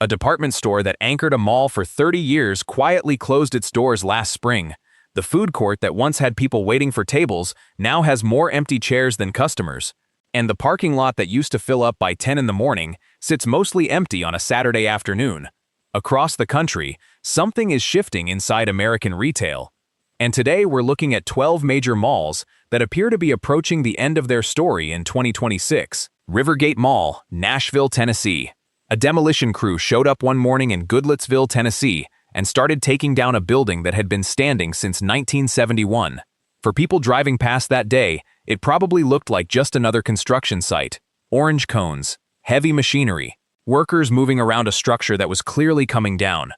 A department store that anchored a mall for 30 years quietly closed its doors last spring. The food court that once had people waiting for tables now has more empty chairs than customers. And the parking lot that used to fill up by 10 in the morning sits mostly empty on a Saturday afternoon. Across the country, something is shifting inside American retail. And today we're looking at 12 major malls that appear to be approaching the end of their story in 2026. Rivergate Mall, Nashville, Tennessee. A demolition crew showed up one morning in Goodlettsville, Tennessee, and started taking down a building that had been standing since 1971. For people driving past that day, it probably looked like just another construction site. Orange cones, heavy machinery, workers moving around a structure that was clearly coming down.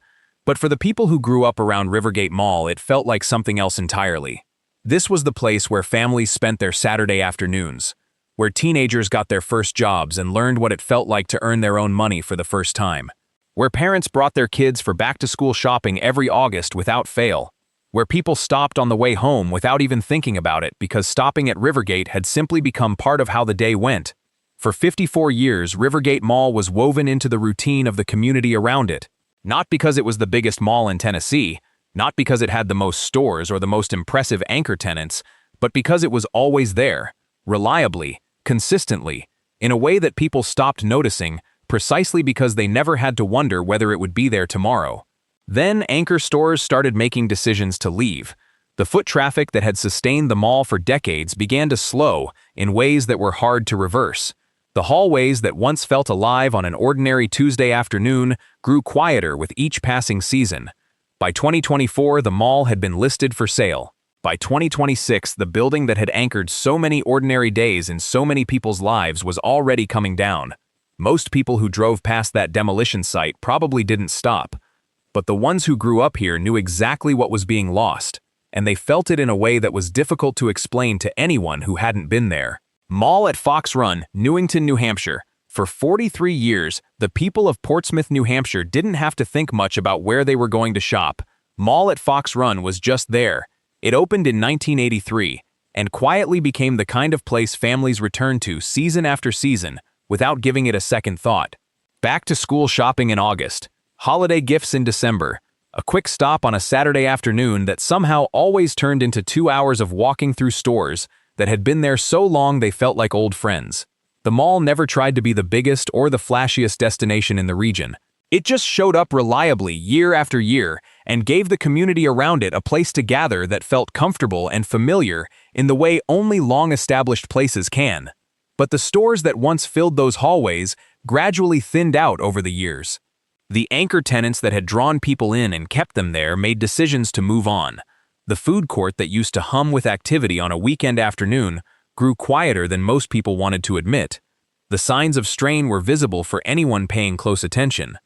But for the people who grew up around Rivergate Mall, it felt like something else entirely. This was the place where families spent their Saturday afternoons, where teenagers got their first jobs and learned what it felt like to earn their own money for the first time, where parents brought their kids for back-to-school shopping every August without fail, where people stopped on the way home without even thinking about it because stopping at Rivergate had simply become part of how the day went. For 54 years, Rivergate Mall was woven into the routine of the community around it, not because it was the biggest mall in Tennessee, not because it had the most stores or the most impressive anchor tenants, but because it was always there, reliably, consistently, in a way that people stopped noticing, precisely because they never had to wonder whether it would be there tomorrow. Then anchor stores started making decisions to leave. The foot traffic that had sustained the mall for decades began to slow in ways that were hard to reverse. The hallways that once felt alive on an ordinary Tuesday afternoon grew quieter with each passing season. By 2024, the mall had been listed for sale. By 2026, the building that had anchored so many ordinary days in so many people's lives was already coming down. Most people who drove past that demolition site probably didn't stop. But the ones who grew up here knew exactly what was being lost, and they felt it in a way that was difficult to explain to anyone who hadn't been there. Mall at Fox Run, Newington, New Hampshire. For 43 years, the people of Portsmouth, New Hampshire didn't have to think much about where they were going to shop. Mall at Fox Run was just there. It opened in 1983, and quietly became the kind of place families returned to season after season, without giving it a second thought. Back-to-school shopping in August, holiday gifts in December, a quick stop on a Saturday afternoon that somehow always turned into 2 hours of walking through stores that had been there so long they felt like old friends. The mall never tried to be the biggest or the flashiest destination in the region. It just showed up reliably year after year and gave the community around it a place to gather that felt comfortable and familiar in the way only long-established places can. But the stores that once filled those hallways gradually thinned out over the years. The anchor tenants that had drawn people in and kept them there made decisions to move on. The food court that used to hum with activity on a weekend afternoon grew quieter than most people wanted to admit. The signs of strain were visible for anyone paying close attention.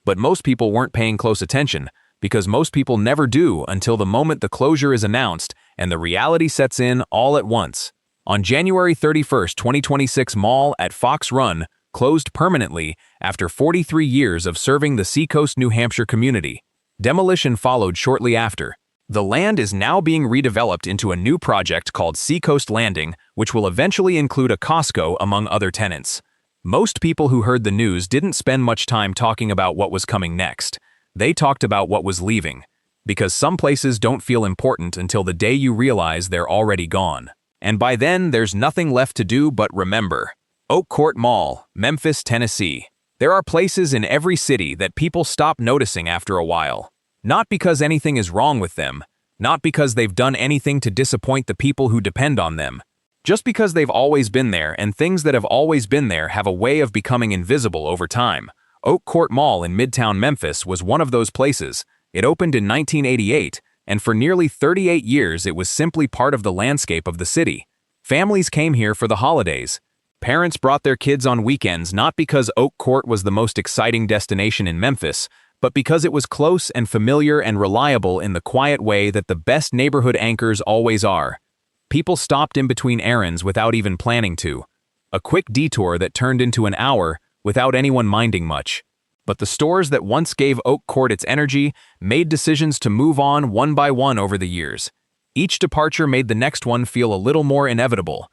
But most people weren't paying close attention, because most people never do until the moment the closure is announced and the reality sets in all at once. On January 31, 2026, Mall at Fox Run closed permanently after 43 years of serving the Seacoast, New Hampshire community. Demolition followed shortly after. The land is now being redeveloped into a new project called Seacoast Landing, which will eventually include a Costco among other tenants. Most people who heard the news didn't spend much time talking about what was coming next. They talked about what was leaving, because some places don't feel important until the day you realize they're already gone. And by then, there's nothing left to do but remember. Oak Court Mall, Memphis, Tennessee. There are places in every city that people stop noticing after a while. Not because anything is wrong with them, not because they've done anything to disappoint the people who depend on them. Just because they've always been there, and things that have always been there have a way of becoming invisible over time. Oak Court Mall in Midtown Memphis was one of those places. It opened in 1988, and for nearly 38 years it was simply part of the landscape of the city. Families came here for the holidays. Parents brought their kids on weekends not because Oak Court was the most exciting destination in Memphis, but because it was close and familiar and reliable in the quiet way that the best neighborhood anchors always are. People stopped in between errands without even planning to. A quick detour that turned into an hour without anyone minding much. But the stores that once gave Oak Court its energy made decisions to move on one by one over the years. Each departure made the next one feel a little more inevitable.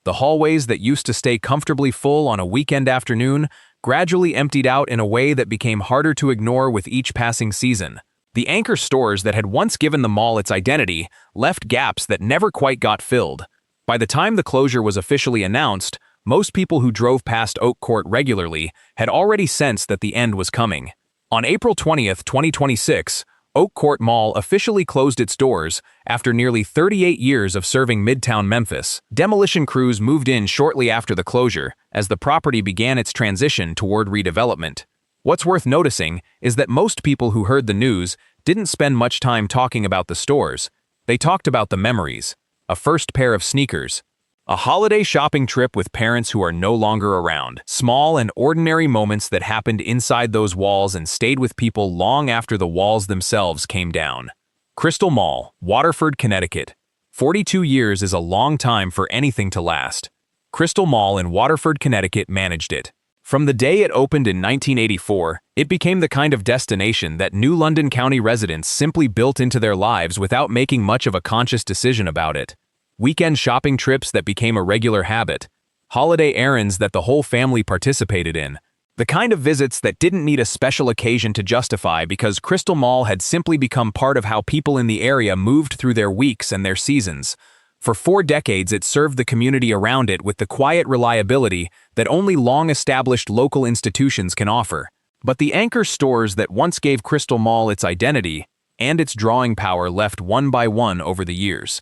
The hallways that used to stay comfortably full on a weekend afternoon gradually emptied out in a way that became harder to ignore with each passing season. The anchor stores that had once given the mall its identity left gaps that never quite got filled. By the time the closure was officially announced, most people who drove past Oak Court regularly had already sensed that the end was coming. On April 20th, 2026, Oak Court Mall officially closed its doors after nearly 38 years of serving Midtown Memphis. Demolition crews moved in shortly after the closure as the property began its transition toward redevelopment. What's worth noticing is that most people who heard the news didn't spend much time talking about the stores. They talked about the memories, a first pair of sneakers, a holiday shopping trip with parents who are no longer around, small and ordinary moments that happened inside those walls and stayed with people long after the walls themselves came down. Crystal Mall, Waterford, Connecticut. 42 years is a long time for anything to last. Crystal Mall in Waterford, Connecticut managed it. From the day it opened in 1984, it became the kind of destination that New London County residents simply built into their lives without making much of a conscious decision about it. Weekend shopping trips that became a regular habit, holiday errands that the whole family participated in, the kind of visits that didn't need a special occasion to justify because Crystal Mall had simply become part of how people in the area moved through their weeks and their seasons. For 4 decades, it served the community around it with the quiet reliability that only long-established local institutions can offer. But the anchor stores that once gave Crystal Mall its identity and its drawing power left one by one over the years.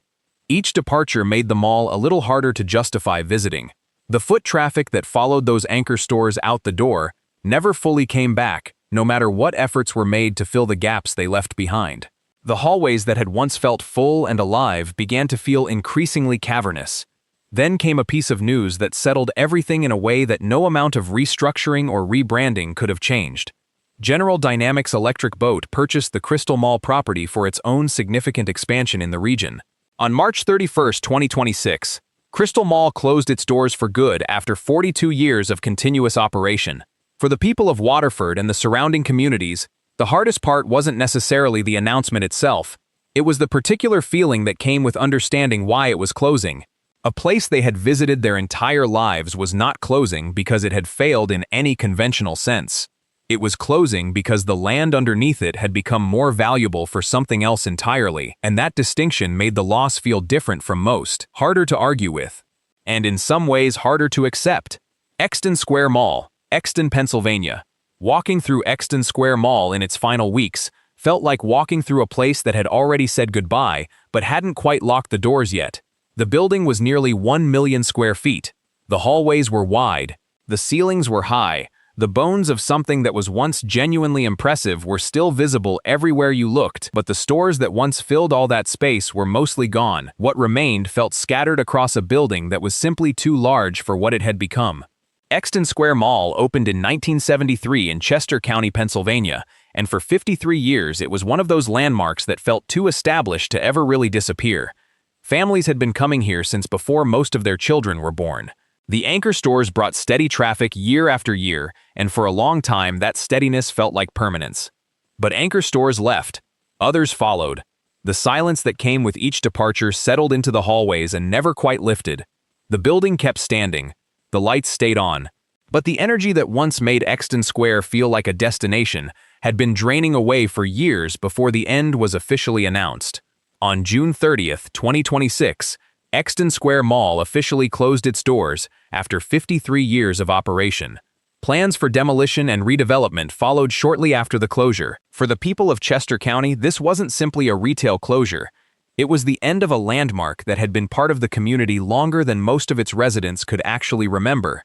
Each departure made the mall a little harder to justify visiting. The foot traffic that followed those anchor stores out the door never fully came back, no matter what efforts were made to fill the gaps they left behind. The hallways that had once felt full and alive began to feel increasingly cavernous. Then came a piece of news that settled everything in a way that no amount of restructuring or rebranding could have changed. General Dynamics Electric Boat purchased the Crystal Mall property for its own significant expansion in the region. On March 31, 2026, Crystal Mall closed its doors for good after 42 years of continuous operation. For the people of Waterford and the surrounding communities, the hardest part wasn't necessarily the announcement itself. It was the particular feeling that came with understanding why it was closing. A place they had visited their entire lives was not closing because it had failed in any conventional sense. It was closing because the land underneath it had become more valuable for something else entirely, and that distinction made the loss feel different from most, harder to argue with, and in some ways harder to accept. Xton Square Mall, Xton, Pennsylvania. Walking through Xton Square Mall in its final weeks felt like walking through a place that had already said goodbye but hadn't quite locked the doors yet. The building was nearly 1 million square feet. The hallways were wide. The ceilings were high. The bones of something that was once genuinely impressive were still visible everywhere you looked, but the stores that once filled all that space were mostly gone. What remained felt scattered across a building that was simply too large for what it had become. Xton Square Mall opened in 1973 in Chester County, Pennsylvania, and for 53 years it was one of those landmarks that felt too established to ever really disappear. Families had been coming here since before most of their children were born. The anchor stores brought steady traffic year after year, and for a long time that steadiness felt like permanence. But anchor stores left. Others followed. The silence that came with each departure settled into the hallways and never quite lifted. The building kept standing. The lights stayed on. But the energy that once made Xton Square feel like a destination had been draining away for years before the end was officially announced. On June 30th, 2026, Xton Square Mall officially closed its doors after 53 years of operation. Plans for demolition and redevelopment followed shortly after the closure. For the people of Chester County, this wasn't simply a retail closure. It was the end of a landmark that had been part of the community longer than most of its residents could actually remember.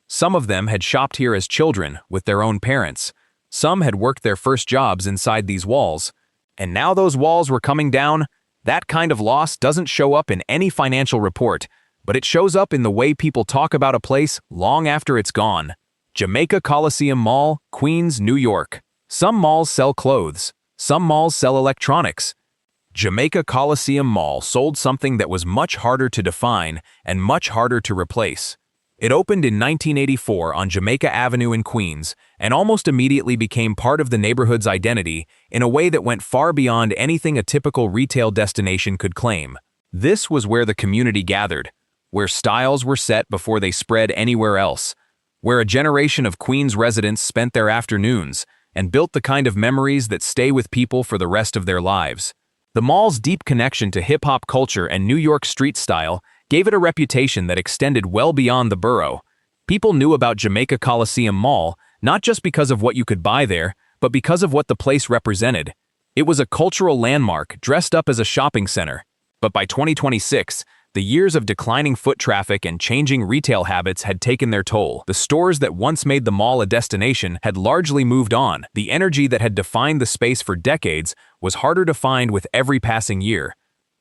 Some of them had shopped here as children with their own parents. Some had worked their first jobs inside these walls. And now those walls were coming down. That kind of loss doesn't show up in any financial report, but it shows up in the way people talk about a place long after it's gone. Jamaica Coliseum Mall, Queens, New York. Some malls sell clothes. Some malls sell electronics. Jamaica Coliseum Mall sold something that was much harder to define and much harder to replace. It opened in 1984 on Jamaica Avenue in Queens and almost immediately became part of the neighborhood's identity in a way that went far beyond anything a typical retail destination could claim. This was where the community gathered, where styles were set before they spread anywhere else, where a generation of Queens residents spent their afternoons and built the kind of memories that stay with people for the rest of their lives. The mall's deep connection to hip-hop culture and New York street style gave it a reputation that extended well beyond the borough. People knew about Jamaica Coliseum Mall not just because of what you could buy there, but because of what the place represented. It was a cultural landmark dressed up as a shopping center. But by 2026, the years of declining foot traffic and changing retail habits had taken their toll. The stores that once made the mall a destination had largely moved on. The energy that had defined the space for decades was harder to find with every passing year.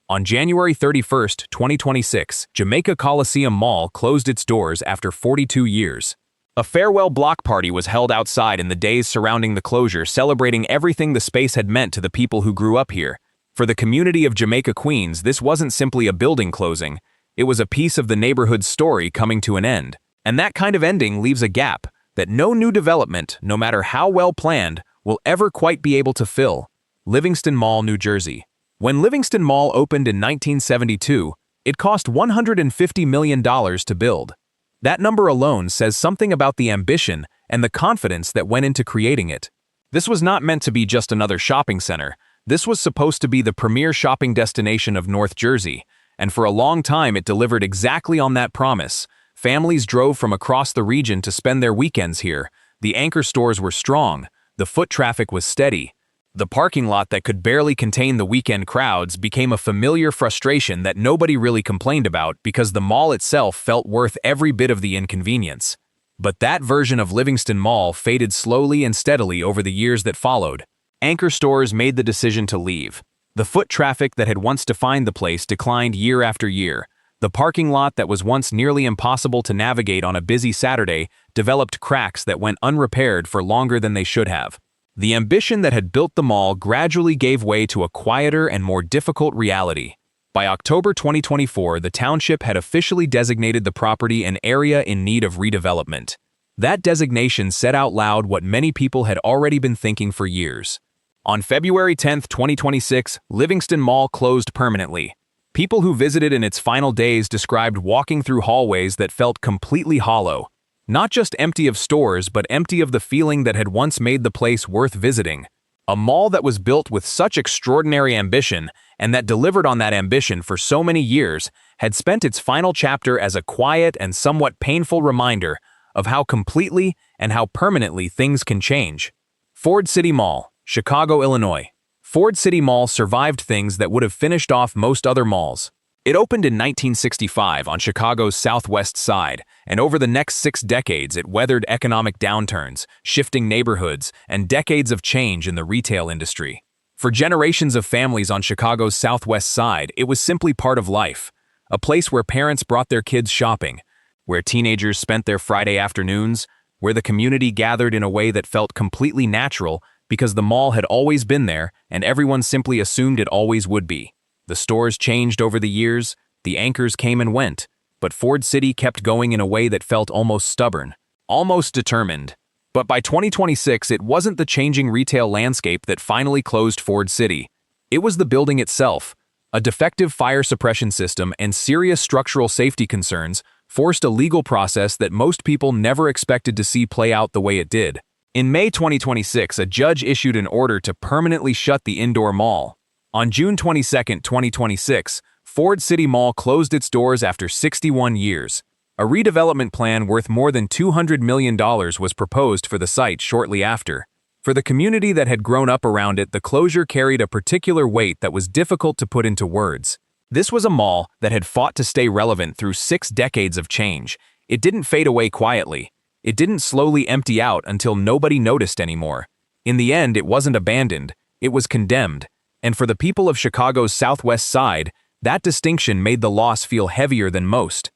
On January 31, 2026, Jamaica Coliseum Mall closed its doors after 42 years. A farewell block party was held outside in the days surrounding the closure, celebrating everything the space had meant to the people who grew up here. For the community of Jamaica, Queens, this wasn't simply a building closing. It was a piece of the neighborhood's story coming to an end. And that kind of ending leaves a gap that no new development, no matter how well planned, will ever quite be able to fill. Livingston Mall, New Jersey. When Livingston Mall opened in 1972, it cost $150 million to build. That number alone says something about the ambition and the confidence that went into creating it. This was not meant to be just another shopping center. This was supposed to be the premier shopping destination of North Jersey, and for a long time it delivered exactly on that promise. Families drove from across the region to spend their weekends here. The anchor stores were strong. The foot traffic was steady. The parking lot that could barely contain the weekend crowds became a familiar frustration that nobody really complained about because the mall itself felt worth every bit of the inconvenience. But that version of Livingston Mall faded slowly and steadily over the years that followed. Anchor stores made the decision to leave. The foot traffic that had once defined the place declined year after year. The parking lot that was once nearly impossible to navigate on a busy Saturday developed cracks that went unrepaired for longer than they should have. The ambition that had built the mall gradually gave way to a quieter and more difficult reality. By October 2024, the township had officially designated the property an area in need of redevelopment. That designation said out loud what many people had already been thinking for years. On February 10, 2026, Livingston Mall closed permanently. People who visited in its final days described walking through hallways that felt completely hollow. Not just empty of stores, but empty of the feeling that had once made the place worth visiting. A mall that was built with such extraordinary ambition, and that delivered on that ambition for so many years, had spent its final chapter as a quiet and somewhat painful reminder of how completely and how permanently things can change. Ford City Mall, Chicago, Illinois. Ford City Mall survived things that would have finished off most other malls. It opened in 1965 on Chicago's southwest side, and over the next 6 decades it weathered economic downturns, shifting neighborhoods, and decades of change in the retail industry. For generations of families on Chicago's southwest side, it was simply part of life, a place where parents brought their kids shopping, where teenagers spent their Friday afternoons, where the community gathered in a way that felt completely natural because the mall had always been there and everyone simply assumed it always would be. The stores changed over the years, the anchors came and went, but Ford City kept going in a way that felt almost stubborn, almost determined. But by 2026, it wasn't the changing retail landscape that finally closed Ford City. It was the building itself. A defective fire suppression system and serious structural safety concerns forced a legal process that most people never expected to see play out the way it did. In May 2026, a judge issued an order to permanently shut the indoor mall. On June 22, 2026, Ford City Mall closed its doors after 61 years. A redevelopment plan worth more than $200 million was proposed for the site shortly after. For the community that had grown up around it, the closure carried a particular weight that was difficult to put into words. This was a mall that had fought to stay relevant through 6 decades of change. It didn't fade away quietly. It didn't slowly empty out until nobody noticed anymore. In the end, it wasn't abandoned. It was condemned. And for the people of Chicago's southwest side, that distinction made the loss feel heavier than most.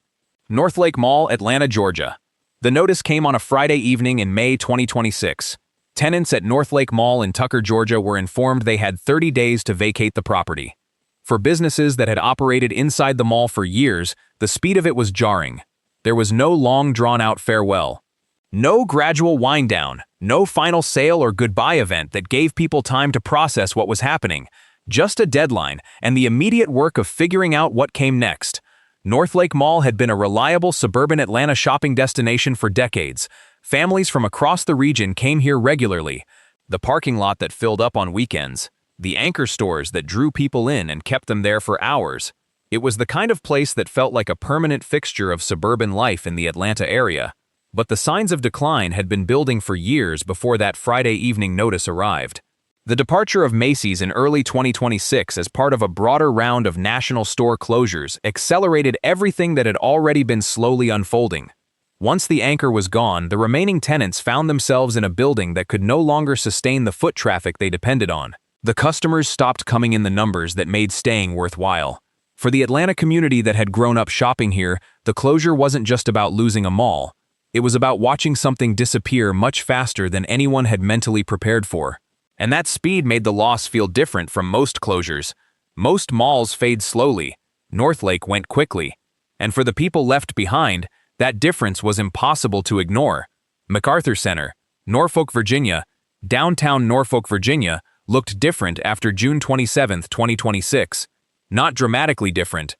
Norfolk Mall, Atlanta, Georgia. The notice came on a Friday evening in May 2026. Tenants at Norfolk Mall in Tucker, Georgia were informed they had 30 days to vacate the property. For businesses that had operated inside the mall for years, the speed of it was jarring. There was no long drawn-out farewell. No gradual wind-down, no final sale or goodbye event that gave people time to process what was happening. Just a deadline and the immediate work of figuring out what came next. Norfolk Mall had been a reliable suburban Atlanta shopping destination for decades. Families from across the region came here regularly. The parking lot that filled up on weekends. The anchor stores that drew people in and kept them there for hours. It was the kind of place that felt like a permanent fixture of suburban life in the Atlanta area. But the signs of decline had been building for years before that Friday evening notice arrived. The departure of Macy's in early 2026 as part of a broader round of national store closures accelerated everything that had already been slowly unfolding. Once the anchor was gone, the remaining tenants found themselves in a building that could no longer sustain the foot traffic they depended on. The customers stopped coming in the numbers that made staying worthwhile. For the Atlanta community that had grown up shopping here, the closure wasn't just about losing a mall. It was about watching something disappear much faster than anyone had mentally prepared for. And that speed made the loss feel different from most closures. Most malls fade slowly. Northlake went quickly. And for the people left behind, that difference was impossible to ignore. MacArthur Center, Norfolk, Virginia, downtown Norfolk, Virginia, looked different after June 27, 2026. Not dramatically different.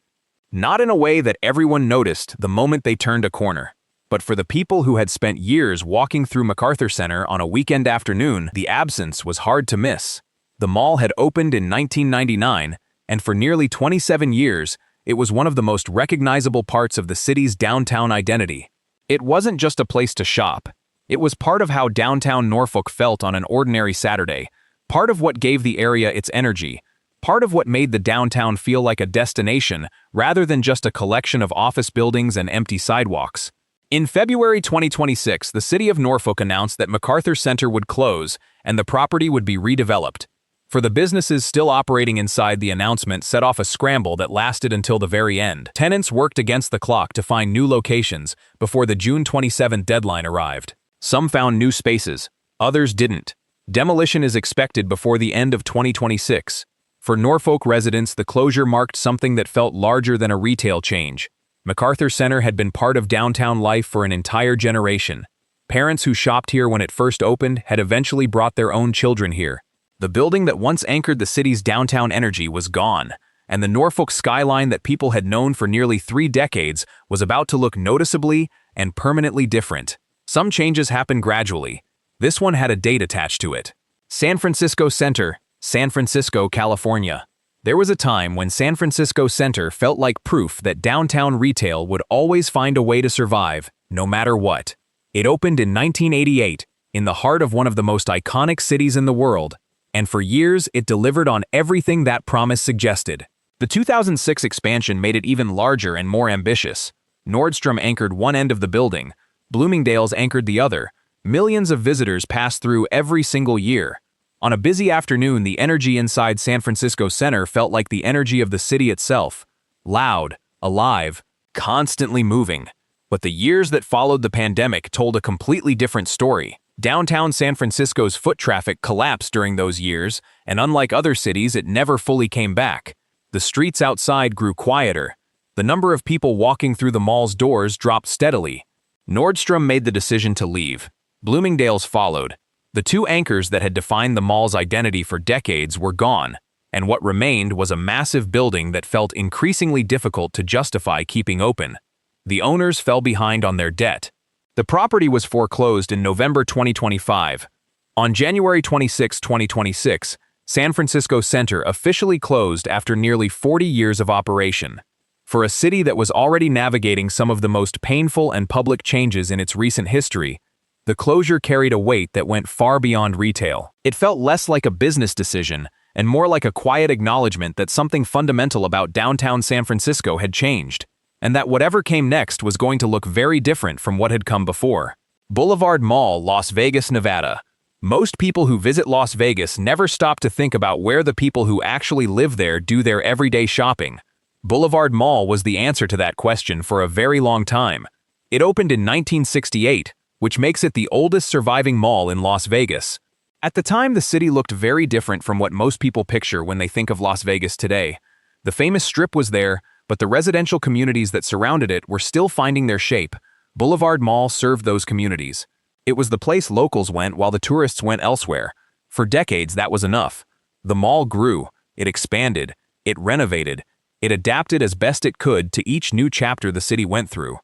Not in a way that everyone noticed the moment they turned a corner. But for the people who had spent years walking through MacArthur Center on a weekend afternoon, the absence was hard to miss. The mall had opened in 1999, and for nearly 27 years, it was one of the most recognizable parts of the city's downtown identity. It wasn't just a place to shop. It was part of how downtown Norfolk felt on an ordinary Saturday, part of what gave the area its energy, part of what made the downtown feel like a destination rather than just a collection of office buildings and empty sidewalks. In February 2026, the city of Norfolk announced that MacArthur Center would close and the property would be redeveloped. For the businesses still operating inside, the announcement set off a scramble that lasted until the very end. Tenants worked against the clock to find new locations before the June 27 deadline arrived. Some found new spaces, others didn't. Demolition is expected before the end of 2026. For Norfolk residents, the closure marked something that felt larger than a retail change. MacArthur Center had been part of downtown life for an entire generation. Parents who shopped here when it first opened had eventually brought their own children here. The building that once anchored the city's downtown energy was gone, and the Norfolk skyline that people had known for nearly 3 decades was about to look noticeably and permanently different. Some changes happened gradually. This one had a date attached to it. San Francisco Center, San Francisco, California. There was a time when San Francisco Center felt like proof that downtown retail would always find a way to survive, no matter what. It opened in 1988, in the heart of one of the most iconic cities in the world, and for years it delivered on everything that promise suggested. The 2006 expansion made it even larger and more ambitious. Nordstrom anchored one end of the building, Bloomingdale's anchored the other. Millions of visitors passed through every single year. On a busy afternoon, the energy inside San Francisco Center felt like the energy of the city itself. Loud, alive, constantly moving. But the years that followed the pandemic told a completely different story. Downtown San Francisco's foot traffic collapsed during those years, and unlike other cities, it never fully came back. The streets outside grew quieter. The number of people walking through the mall's doors dropped steadily. Nordstrom made the decision to leave. Bloomingdale's followed. The two anchors that had defined the mall's identity for decades were gone, and what remained was a massive building that felt increasingly difficult to justify keeping open. The owners fell behind on their debt. The property was foreclosed in November 2025. On January 26, 2026, San Francisco Center officially closed after nearly 40 years of operation. For a city that was already navigating some of the most painful and public changes in its recent history, the closure carried a weight that went far beyond retail. It felt less like a business decision and more like a quiet acknowledgement that something fundamental about downtown San Francisco had changed, and that whatever came next was going to look very different from what had come before. Boulevard Mall, Las Vegas, Nevada. Most people who visit Las Vegas never stop to think about where the people who actually live there do their everyday shopping. Boulevard Mall was the answer to that question for a very long time. It opened in 1968, which makes it the oldest surviving mall in Las Vegas. At the time, the city looked very different from what most people picture when they think of Las Vegas today. The famous Strip was there, but the residential communities that surrounded it were still finding their shape. Boulevard Mall served those communities. It was the place locals went while the tourists went elsewhere. For decades, that was enough. The mall grew, it expanded, it renovated, It adapted as best it could to each new chapter the city went through.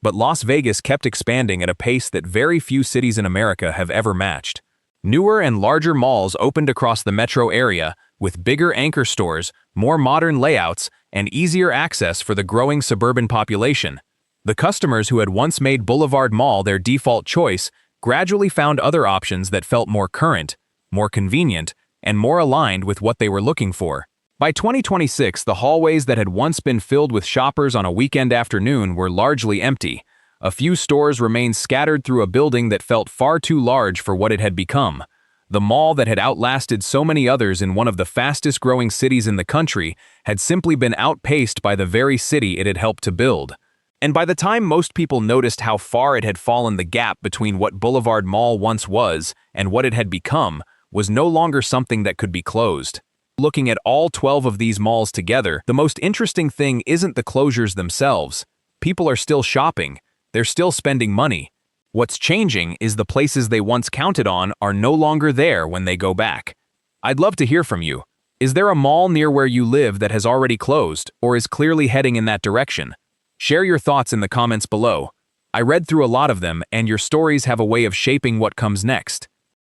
But Las Vegas kept expanding at a pace that very few cities in America have ever matched. Newer and larger malls opened across the metro area, with bigger anchor stores, more modern layouts, and easier access for the growing suburban population. The customers who had once made Boulevard Mall their default choice gradually found other options that felt more current, more convenient, and more aligned with what they were looking for. By 2026, the hallways that had once been filled with shoppers on a weekend afternoon were largely empty. A few stores remained scattered through a building that felt far too large for what it had become. The mall that had outlasted so many others in one of the fastest-growing cities in the country had simply been outpaced by the very city it had helped to build. And by the time most people noticed how far it had fallen, the gap between what Boulevard Mall once was and what it had become was no longer something that could be closed. Looking at all 12 of these malls together, the most interesting thing isn't the closures themselves. People are still shopping. They're still spending money. What's changing is the places they once counted on are no longer there when they go back. I'd love to hear from you. Is there a mall near where you live that has already closed or is clearly heading in that direction? Share your thoughts in the comments below. I read through a lot of them, and your stories have a way of shaping what comes next.